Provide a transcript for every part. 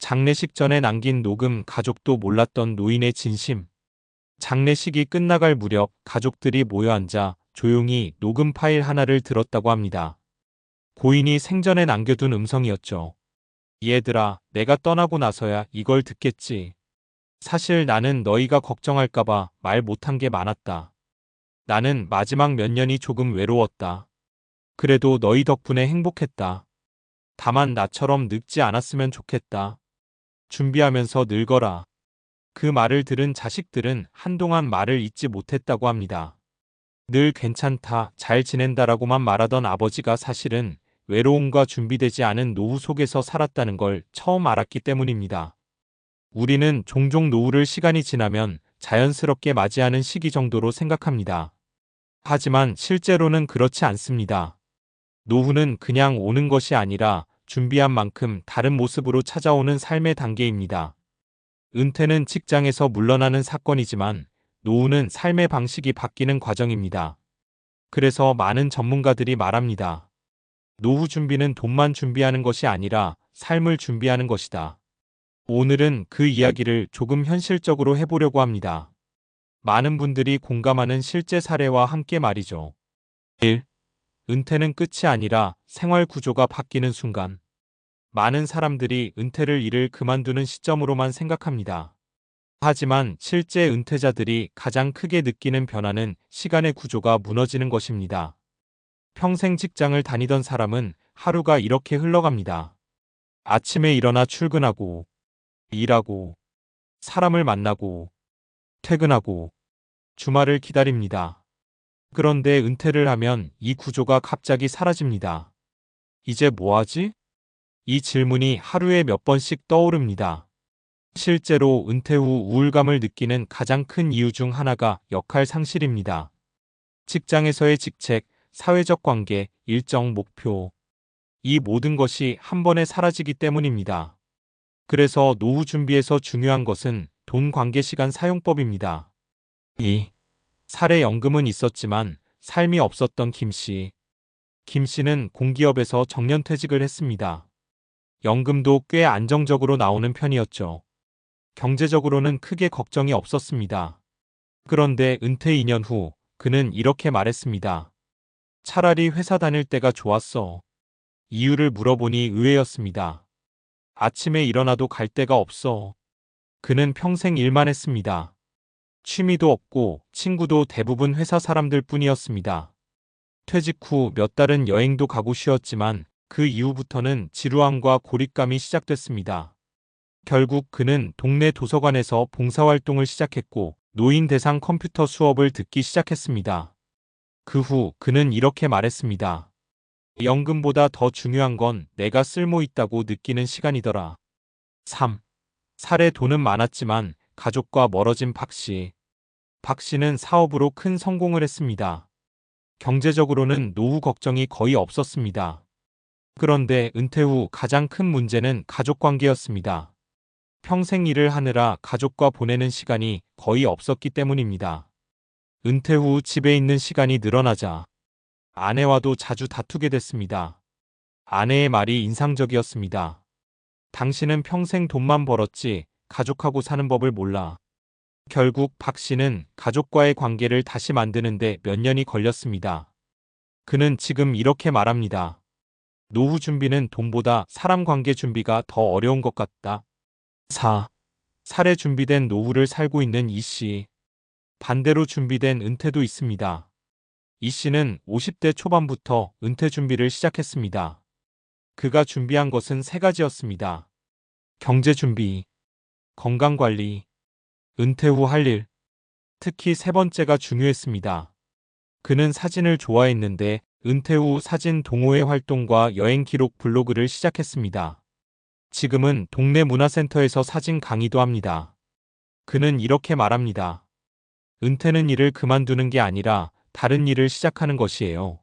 장례식 전에 남긴 녹음, 가족도 몰랐던 노인의 진심. 장례식이 끝나갈 무렵 가족들이 모여 앉아 조용히 녹음 파일 하나를 들었다고 합니다. 고인이 생전에 남겨둔 음성이었죠. 얘들아, 내가 떠나고 나서야 이걸 듣겠지. 사실 나는 너희가 걱정할까봐 말 못한 게 많았다. 나는 마지막 몇 년이 조금 외로웠다. 그래도 너희 덕분에 행복했다. 다만 나처럼 늙지 않았으면 좋겠다. 준비하면서 늙어라. 그 말을 들은 자식들은 한동안 말을 잇지 못했다고 합니다. 늘 괜찮다, 잘 지낸다라고만 말하던 아버지가 사실은 외로움과 준비되지 않은 노후 속에서 살았다는 걸 처음 알았기 때문입니다. 우리는 종종 노후를 시간이 지나면 자연스럽게 맞이하는 시기 정도로 생각합니다. 하지만 실제로는 그렇지 않습니다. 노후는 그냥 오는 것이 아니라 준비한 만큼 다른 모습으로 찾아오는 삶의 단계입니다. 은퇴는 직장에서 물러나는 사건이지만 노후는 삶의 방식이 바뀌는 과정입니다. 그래서 많은 전문가들이 말합니다. 노후 준비는 돈만 준비하는 것이 아니라 삶을 준비하는 것이다. 오늘은 그 이야기를 조금 현실적으로 해보려고 합니다. 많은 분들이 공감하는 실제 사례와 함께 말이죠. 1. 은퇴는 끝이 아니라 생활 구조가 바뀌는 순간. 많은 사람들이 은퇴를 일을 그만두는 시점으로만 생각합니다. 하지만 실제 은퇴자들이 가장 크게 느끼는 변화는 시간의 구조가 무너지는 것입니다. 평생 직장을 다니던 사람은 하루가 이렇게 흘러갑니다. 아침에 일어나 출근하고, 일하고, 사람을 만나고, 퇴근하고, 주말을 기다립니다. 그런데 은퇴를 하면 이 구조가 갑자기 사라집니다. 이제 뭐 하지? 이 질문이 하루에 몇 번씩 떠오릅니다. 실제로 은퇴 후 우울감을 느끼는 가장 큰 이유 중 하나가 역할 상실입니다. 직장에서의 직책, 사회적 관계, 일정 목표. 이 모든 것이 한 번에 사라지기 때문입니다. 그래서 노후 준비에서 중요한 것은 돈 관계 시간 사용법입니다. 2. 사례연금은 있었지만 삶이 없었던 김 씨. 김 씨는 공기업에서 정년퇴직을 했습니다. 연금도 꽤 안정적으로 나오는 편이었죠. 경제적으로는 크게 걱정이 없었습니다. 그런데 은퇴 2년 후 그는 이렇게 말했습니다. 차라리 회사 다닐 때가 좋았어. 이유를 물어보니 의외였습니다. 아침에 일어나도 갈 데가 없어. 그는 평생 일만 했습니다. 취미도 없고 친구도 대부분 회사 사람들 뿐이었습니다. 퇴직 후 몇 달은 여행도 가고 쉬었지만 그 이후부터는 지루함과 고립감이 시작됐습니다. 결국 그는 동네 도서관에서 봉사활동을 시작했고 노인 대상 컴퓨터 수업을 듣기 시작했습니다. 그 후 그는 이렇게 말했습니다. 연금보다 더 중요한 건 내가 쓸모 있다고 느끼는 시간이더라. 3. 살에 돈은 많았지만 가족과 멀어진 박 씨. 박 씨는 사업으로 큰 성공을 했습니다. 경제적으로는 노후 걱정이 거의 없었습니다. 그런데 은퇴 후 가장 큰 문제는 가족 관계였습니다. 평생 일을 하느라 가족과 보내는 시간이 거의 없었기 때문입니다. 은퇴 후 집에 있는 시간이 늘어나자 아내와도 자주 다투게 됐습니다. 아내의 말이 인상적이었습니다. 당신은 평생 돈만 벌었지 가족하고 사는 법을 몰라. 결국 박 씨는 가족과의 관계를 다시 만드는데 몇 년이 걸렸습니다. 그는 지금 이렇게 말합니다. 노후 준비는 돈보다 사람 관계 준비가 더 어려운 것 같다. 4. 살에 준비된 노후를 살고 있는 이 씨. 반대로 준비된 은퇴도 있습니다. 이 씨는 50대 초반부터 은퇴 준비를 시작했습니다. 그가 준비한 것은 세 가지였습니다. 경제 준비, 건강 관리, 은퇴 후 할 일. 특히 세 번째가 중요했습니다. 그는 사진을 좋아했는데 은퇴 후 사진 동호회 활동과 여행 기록 블로그를 시작했습니다. 지금은 동네 문화센터에서 사진 강의도 합니다. 그는 이렇게 말합니다. 은퇴는 일을 그만두는 게 아니라 다른 일을 시작하는 것이에요.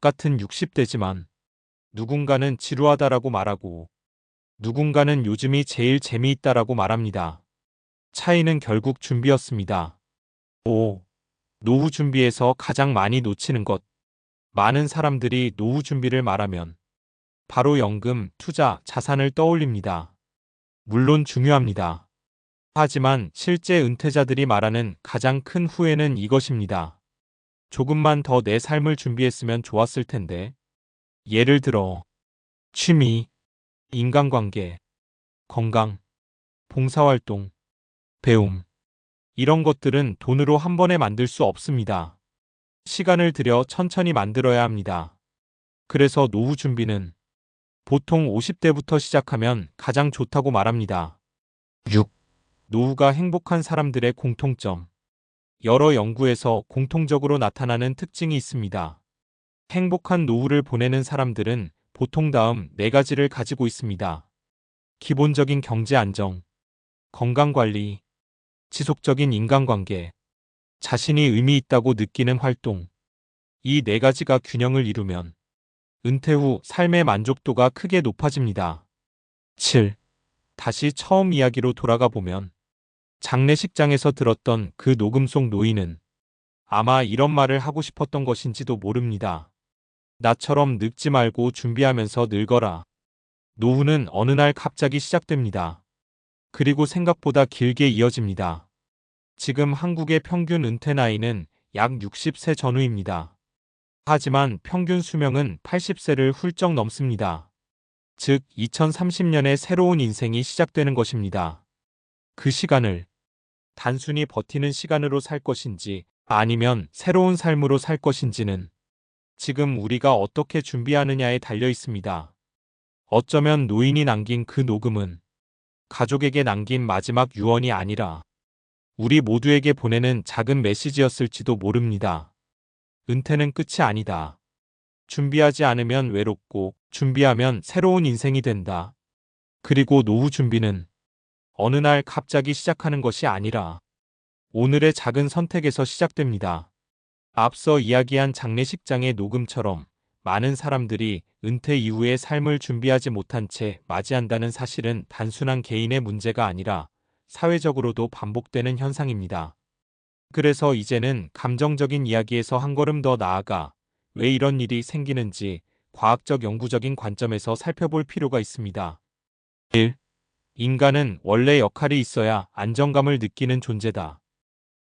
같은 60대지만 누군가는 지루하다라고 말하고 누군가는 요즘이 제일 재미있다라고 말합니다. 차이는 결국 준비였습니다. 5. 노후 준비에서 가장 많이 놓치는 것. 많은 사람들이 노후 준비를 말하면 바로 연금, 투자, 자산을 떠올립니다. 물론 중요합니다. 하지만 실제 은퇴자들이 말하는 가장 큰 후회는 이것입니다. 조금만 더 내 삶을 준비했으면 좋았을 텐데. 예를 들어, 취미, 인간관계, 건강, 봉사활동, 배움. 이런 것들은 돈으로 한 번에 만들 수 없습니다. 시간을 들여 천천히 만들어야 합니다. 그래서 노후 준비는 보통 50대부터 시작하면 가장 좋다고 말합니다. 6. 노후가 행복한 사람들의 공통점. 여러 연구에서 공통적으로 나타나는 특징이 있습니다. 행복한 노후를 보내는 사람들은 보통 다음 4가지를 가지고 있습니다. 기본적인 경제 안정, 건강관리, 지속적인 인간관계, 자신이 의미 있다고 느끼는 활동. 이 4가지가 균형을 이루면 은퇴 후 삶의 만족도가 크게 높아집니다. 7. 다시 처음 이야기로 돌아가 보면 장례식장에서 들었던 그 녹음 속 노인은 아마 이런 말을 하고 싶었던 것인지도 모릅니다. 나처럼 늙지 말고 준비하면서 늙어라. 노후는 어느 날 갑자기 시작됩니다. 그리고 생각보다 길게 이어집니다. 지금 한국의 평균 은퇴 나이는 약 60세 전후입니다. 하지만 평균 수명은 80세를 훌쩍 넘습니다. 즉 2030년에 새로운 인생이 시작되는 것입니다. 그 시간을 단순히 버티는 시간으로 살 것인지 아니면 새로운 삶으로 살 것인지는 지금 우리가 어떻게 준비하느냐에 달려 있습니다. 어쩌면 노인이 남긴 그 녹음은 가족에게 남긴 마지막 유언이 아니라 우리 모두에게 보내는 작은 메시지였을지도 모릅니다. 은퇴는 끝이 아니다. 준비하지 않으면 외롭고 준비하면 새로운 인생이 된다. 그리고 노후 준비는 어느 날 갑자기 시작하는 것이 아니라 오늘의 작은 선택에서 시작됩니다. 앞서 이야기한 장례식장의 녹음처럼 많은 사람들이 은퇴 이후의 삶을 준비하지 못한 채 맞이한다는 사실은 단순한 개인의 문제가 아니라 사회적으로도 반복되는 현상입니다. 그래서 이제는 감정적인 이야기에서 한 걸음 더 나아가 왜 이런 일이 생기는지 과학적 연구적인 관점에서 살펴볼 필요가 있습니다. 1. 인간은 원래 역할이 있어야 안정감을 느끼는 존재다.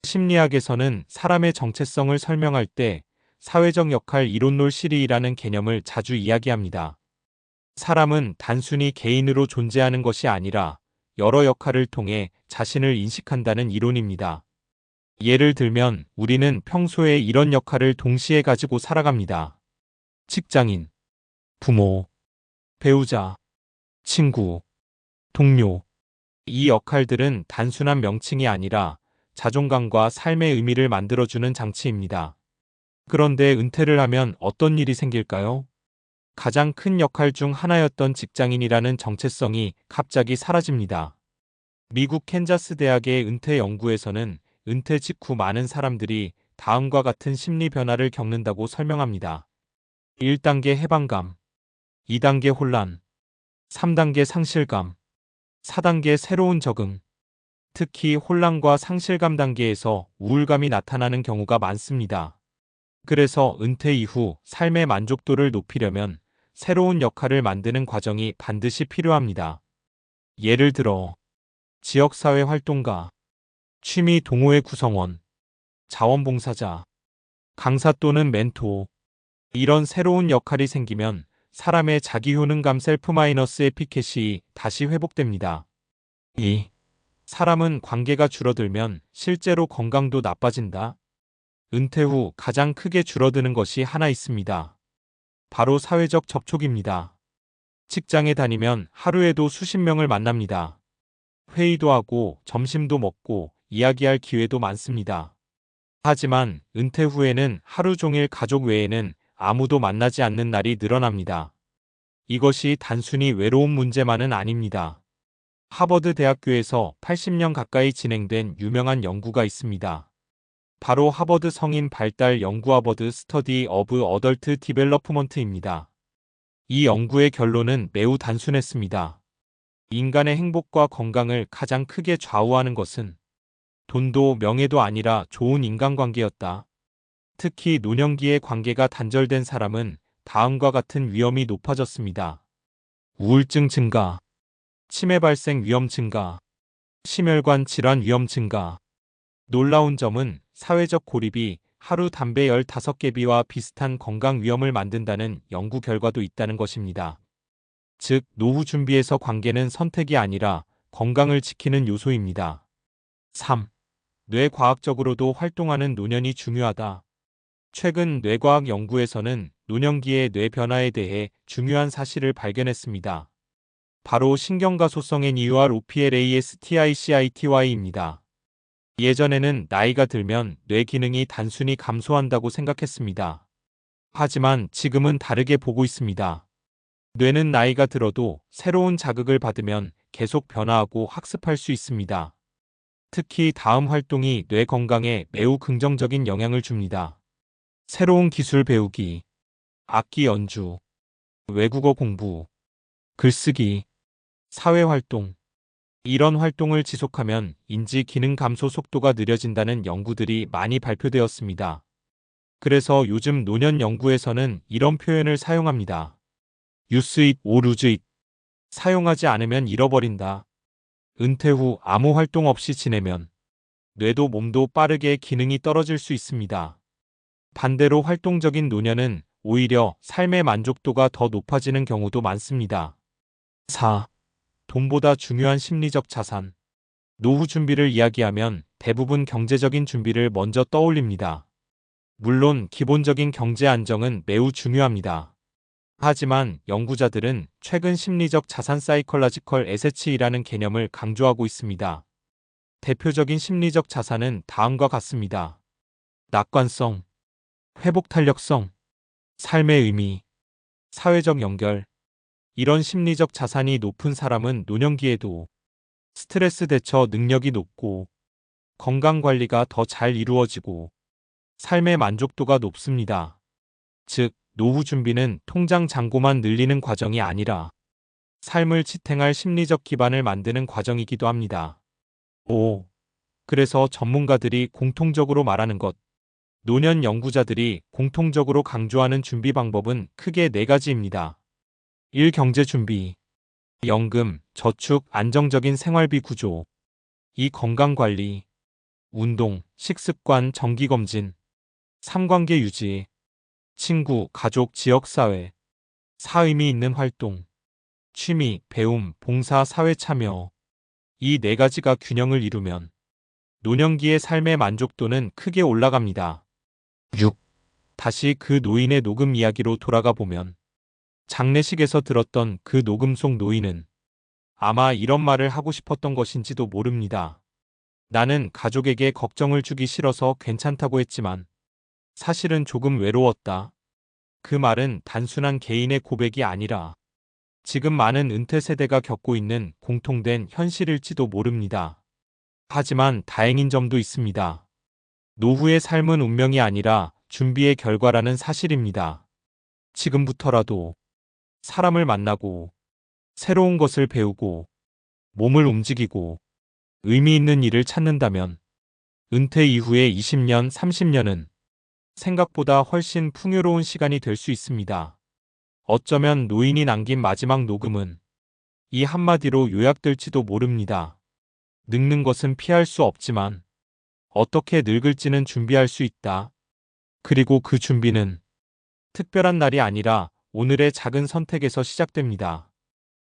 심리학에서는 사람의 정체성을 설명할 때 사회적 역할 이론론 시리이라는 개념을 자주 이야기합니다. 사람은 단순히 개인으로 존재하는 것이 아니라 여러 역할을 통해 자신을 인식한다는 이론입니다. 예를 들면 우리는 평소에 이런 역할을 동시에 가지고 살아갑니다. 직장인, 부모, 배우자, 친구, 동료. 이 역할들은 단순한 명칭이 아니라 자존감과 삶의 의미를 만들어주는 장치입니다. 그런데 은퇴를 하면 어떤 일이 생길까요? 가장 큰 역할 중 하나였던 직장인이라는 정체성이 갑자기 사라집니다. 미국 캔자스 대학의 은퇴 연구에서는 은퇴 직후 많은 사람들이 다음과 같은 심리 변화를 겪는다고 설명합니다. 1단계 해방감, 2단계 혼란, 3단계 상실감, 4단계 새로운 적응. 특히 혼란과 상실감 단계에서 우울감이 나타나는 경우가 많습니다. 그래서 은퇴 이후 삶의 만족도를 높이려면 새로운 역할을 만드는 과정이 반드시 필요합니다. 예를 들어 지역사회 활동가, 취미 동호회 구성원, 자원봉사자, 강사 또는 멘토. 이런 새로운 역할이 생기면 사람의 자기효능감 셀프-에피켓이 다시 회복됩니다. 2. 사람은 관계가 줄어들면 실제로 건강도 나빠진다. 은퇴 후 가장 크게 줄어드는 것이 하나 있습니다. 바로 사회적 접촉입니다. 직장에 다니면 하루에도 수십 명을 만납니다. 회의도 하고 점심도 먹고 이야기할 기회도 많습니다. 하지만 은퇴 후에는 하루 종일 가족 외에는 아무도 만나지 않는 날이 늘어납니다. 이것이 단순히 외로운 문제만은 아닙니다. 하버드 대학교에서 80년 가까이 진행된 유명한 연구가 있습니다. 바로 하버드 성인 발달 연구 하버드 스터디 오브 어덜트 디벨로프먼트입니다. 이 연구의 결론은 매우 단순했습니다. 인간의 행복과 건강을 가장 크게 좌우하는 것은 돈도 명예도 아니라 좋은 인간관계였다. 특히 노년기의 관계가 단절된 사람은 다음과 같은 위험이 높아졌습니다. 우울증 증가, 치매 발생 위험 증가, 심혈관 질환 위험 증가. 놀라운 점은 사회적 고립이 하루 담배 15개비와 비슷한 건강 위험을 만든다는 연구 결과도 있다는 것입니다. 즉, 노후 준비에서 관계는 선택이 아니라 건강을 지키는 요소입니다. 3. 뇌과학적으로도 활동하는 노년이 중요하다. 최근 뇌과학 연구에서는 노년기의 뇌 변화에 대해 중요한 사실을 발견했습니다. 바로 신경가소성 NeuroPLASTICITY입니다. 예전에는 나이가 들면 뇌 기능이 단순히 감소한다고 생각했습니다. 하지만 지금은 다르게 보고 있습니다. 뇌는 나이가 들어도 새로운 자극을 받으면 계속 변화하고 학습할 수 있습니다. 특히 다음 활동이 뇌 건강에 매우 긍정적인 영향을 줍니다. 새로운 기술 배우기, 악기 연주, 외국어 공부, 글쓰기, 사회활동. 이런 활동을 지속하면 인지 기능 감소 속도가 느려진다는 연구들이 많이 발표되었습니다. 그래서 요즘 노년 연구에서는 이런 표현을 사용합니다. use it or lose it. 사용하지 않으면 잃어버린다. 은퇴 후 아무 활동 없이 지내면 뇌도 몸도 빠르게 기능이 떨어질 수 있습니다. 반대로 활동적인 노년은 오히려 삶의 만족도가 더 높아지는 경우도 많습니다. 4. 돈보다 중요한 심리적 자산. 노후 준비를 이야기하면 대부분 경제적인 준비를 먼저 떠올립니다. 물론 기본적인 경제 안정은 매우 중요합니다. 하지만 연구자들은 최근 심리적 자산 사이컬러지컬 에세츠이라는 개념을 강조하고 있습니다. 대표적인 심리적 자산은 다음과 같습니다. 낙관성, 회복 탄력성, 삶의 의미, 사회적 연결. 이런 심리적 자산이 높은 사람은 노년기에도 스트레스 대처 능력이 높고 건강 관리가 더 잘 이루어지고 삶의 만족도가 높습니다. 즉, 노후 준비는 통장 잔고만 늘리는 과정이 아니라 삶을 지탱할 심리적 기반을 만드는 과정이기도 합니다. 5. 그래서 전문가들이 공통적으로 말하는 것. 노년 연구자들이 공통적으로 강조하는 준비 방법은 크게 4가지입니다. 1. 경제 준비. 연금, 저축, 안정적인 생활비 구조. 2. 건강관리. 운동, 식습관, 정기검진. 3. 관계 유지. 친구, 가족, 지역사회. 4. 의미 있는 활동. 취미, 배움, 봉사, 사회 참여. 이 4가지가 균형을 이루면 노년기의 삶의 만족도는 크게 올라갑니다. 6. 다시 그 노인의 녹음 이야기로 돌아가 보면 장례식에서 들었던 그 녹음 속 노인은 아마 이런 말을 하고 싶었던 것인지도 모릅니다. 나는 가족에게 걱정을 주기 싫어서 괜찮다고 했지만 사실은 조금 외로웠다. 그 말은 단순한 개인의 고백이 아니라 지금 많은 은퇴 세대가 겪고 있는 공통된 현실일지도 모릅니다. 하지만 다행인 점도 있습니다. 노후의 삶은 운명이 아니라 준비의 결과라는 사실입니다. 지금부터라도 사람을 만나고 새로운 것을 배우고 몸을 움직이고 의미 있는 일을 찾는다면 은퇴 이후의 20년, 30년은 생각보다 훨씬 풍요로운 시간이 될 수 있습니다. 어쩌면 노인이 남긴 마지막 녹음은 이 한마디로 요약될지도 모릅니다. 늙는 것은 피할 수 없지만 어떻게 늙을지는 준비할 수 있다. 그리고 그 준비는 특별한 날이 아니라 오늘의 작은 선택에서 시작됩니다.